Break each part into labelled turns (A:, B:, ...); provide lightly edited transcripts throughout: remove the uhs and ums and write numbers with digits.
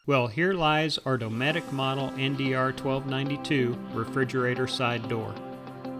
A: Well, here lies our Dometic model NDR 1292 refrigerator side door.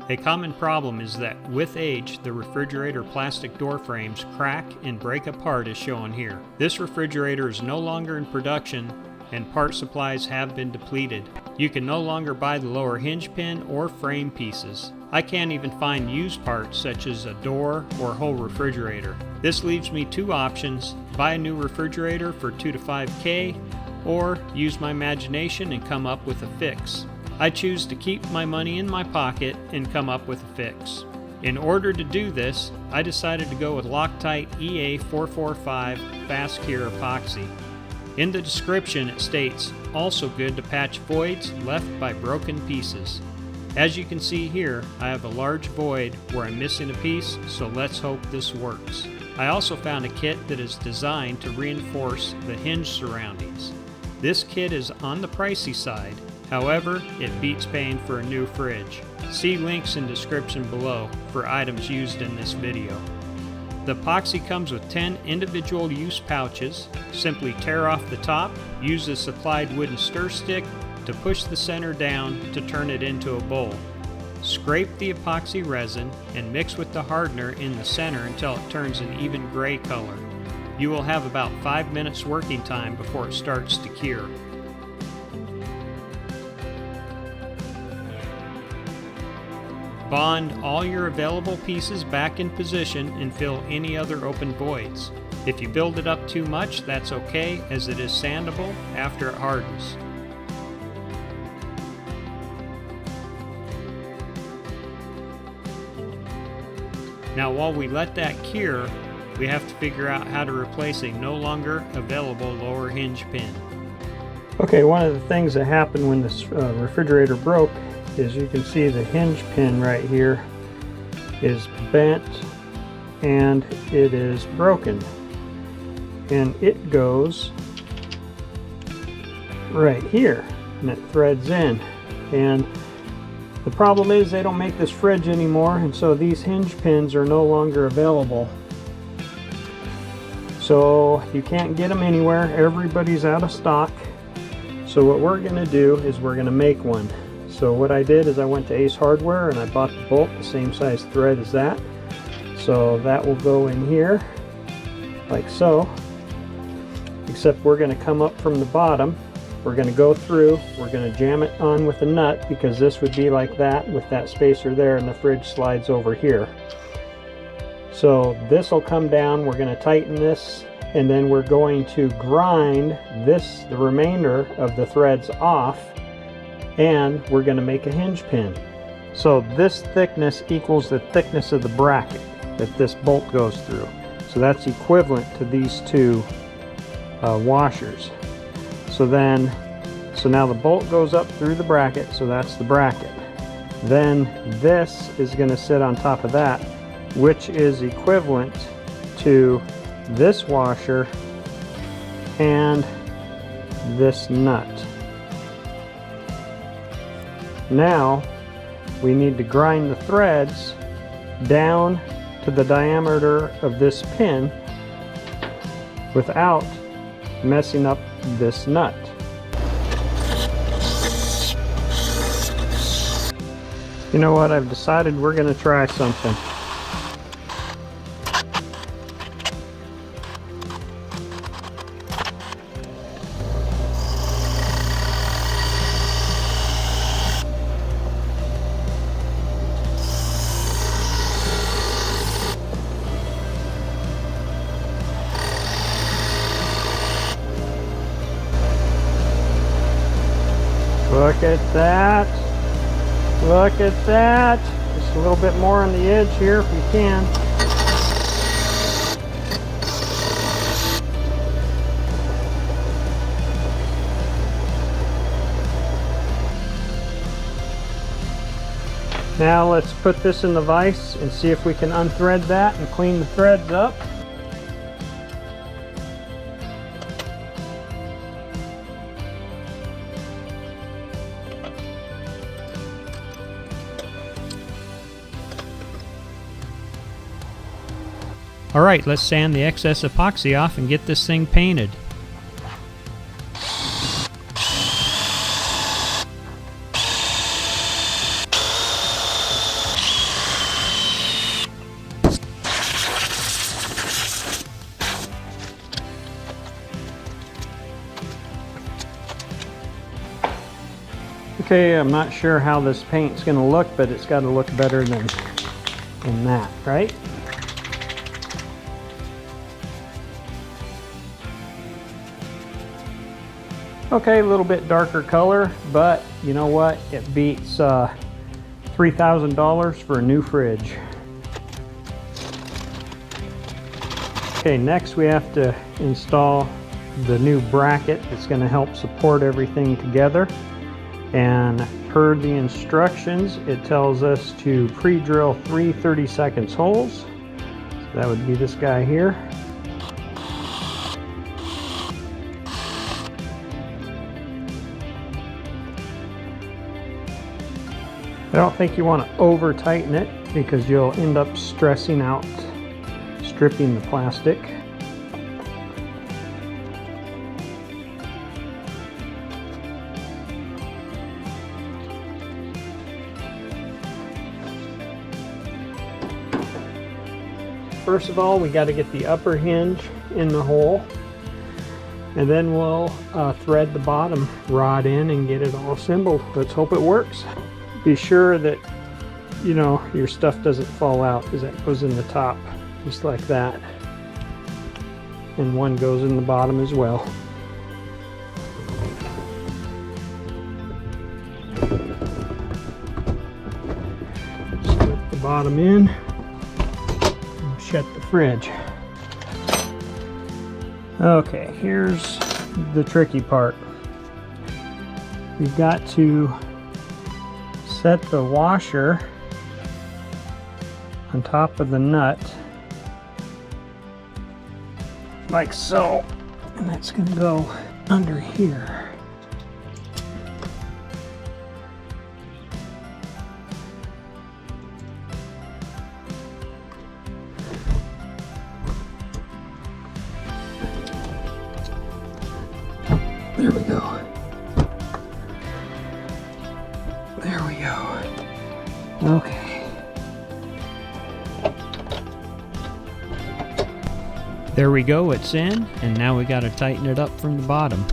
A: A common problem is that with age, the refrigerator plastic door frames crack and break apart as shown here. This refrigerator is no longer in production and part supplies have been depleted. You can no longer buy the lower hinge pin or frame pieces. I can't even find used parts such as a door or whole refrigerator. This leaves me two options: buy a new refrigerator for $2 to $5K or use my imagination and come up with a fix. I choose to keep my money in my pocket and come up with a fix. In order to do this, I decided to go with Loctite EA445 Fast Cure Epoxy. In the description it states, also good to patch voids left by broken pieces. As you can see here, I have a large void where I'm missing a piece, so let's hope this works. I also found a kit that is designed to reinforce the hinge surroundings. This kit is on the pricey side, however, it beats paying for a new fridge. See links in description below for items used in this video. The epoxy comes with 10 individual use pouches. Simply tear off the top, use a supplied wooden stir stick to push the center down to turn it into a bowl. Scrape the epoxy resin and mix with the hardener in the center until it turns an even gray color. You will have about 5 minutes working time before it starts to cure. Bond all your available pieces back in position and fill any other open voids. If you build it up too much, that's okay, as it is sandable after it hardens. Now while we let that cure, we have to figure out how to replace a no longer available lower hinge pin. Okay, one of the things that happened when this refrigerator broke is you can see the hinge pin right here is bent and it is broken, and it goes right here and it threads in. And the problem is they don't make this fridge anymore, and so these hinge pins are no longer available. So you can't get them anywhere. Everybody's out of stock. So what we're going to do is we're going to make one. So what I did is I went to Ace Hardware and I bought the bolt, the same size thread as that. So that will go in here like so. Except we're going to come up from the bottom. We're going to go through, we're going to jam it on with a nut, because this would be like that with that spacer there, and the fridge slides over here. So this will come down, we're going to tighten this, and then we're going to grind the remainder of the threads off, and we're going to make a hinge pin. So this thickness equals the thickness of the bracket that this bolt goes through. So that's equivalent to these two washers. So now the bolt goes up through the bracket, so that's the bracket. Then this is going to sit on top of that, which is equivalent to this washer and this nut. Now we need to grind the threads down to the diameter of this pin without messing up this nut. You know what, I've decided we're going to try something. Look at that. Look at that. Just a little bit more on the edge here if we can. Now let's put this in the vise and see if we can unthread that and clean the threads up. Alright, let's sand the excess epoxy off and get this thing painted. Okay, I'm not sure how this paint's going to look, but it's got to look better than that, right? Okay, a little bit darker color, but you know what? It beats $3,000 for a new fridge. Okay, next we have to install the new bracket that's going to help support everything together. And per the instructions, it tells us to pre-drill 3 30-second holes. So that would be this guy here. I don't think you want to over tighten it because you'll end up stressing out stripping the plastic. First of all, we got to get the upper hinge in the hole, and then we'll thread the bottom rod in and get it all assembled. Let's hope it works. Be sure that, you know, your stuff doesn't fall out, because that goes in the top just like that, and one goes in the bottom as well. Slip the bottom in and shut the fridge. Okay, here's the tricky part. You've got to set the washer on top of the nut like so, and that's going to go under here. There we go. There we go. Okay. There we go, it's in, and now we got to tighten it up from the bottom.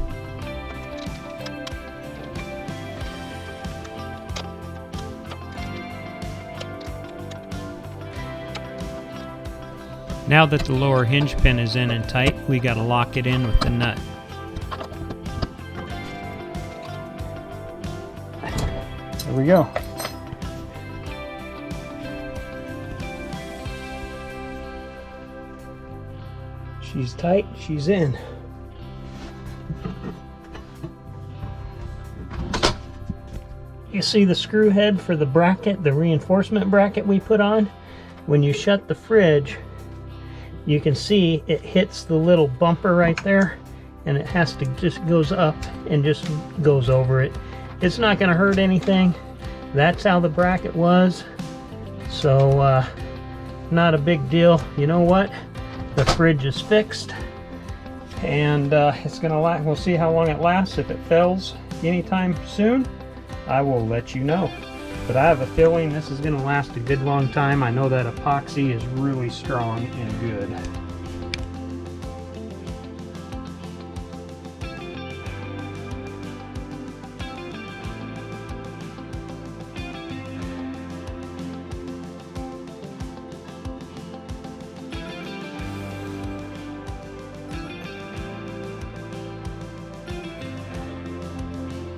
A: Now that the lower hinge pin is in and tight, we got to lock it in with the nut. There we go. She's tight, she's in. You see the screw head for the bracket, the reinforcement bracket we put on? When you shut the fridge, you can see it hits the little bumper right there, and it has to just goes up and just goes over it. It's not going to hurt anything. That's how the bracket was. So not a big deal. You know what? The fridge is fixed, and it's gonna last. We'll see how long it lasts. If it fails anytime soon, I will let you know. But I have a feeling this is gonna last a good long time. I know that epoxy is really strong and good.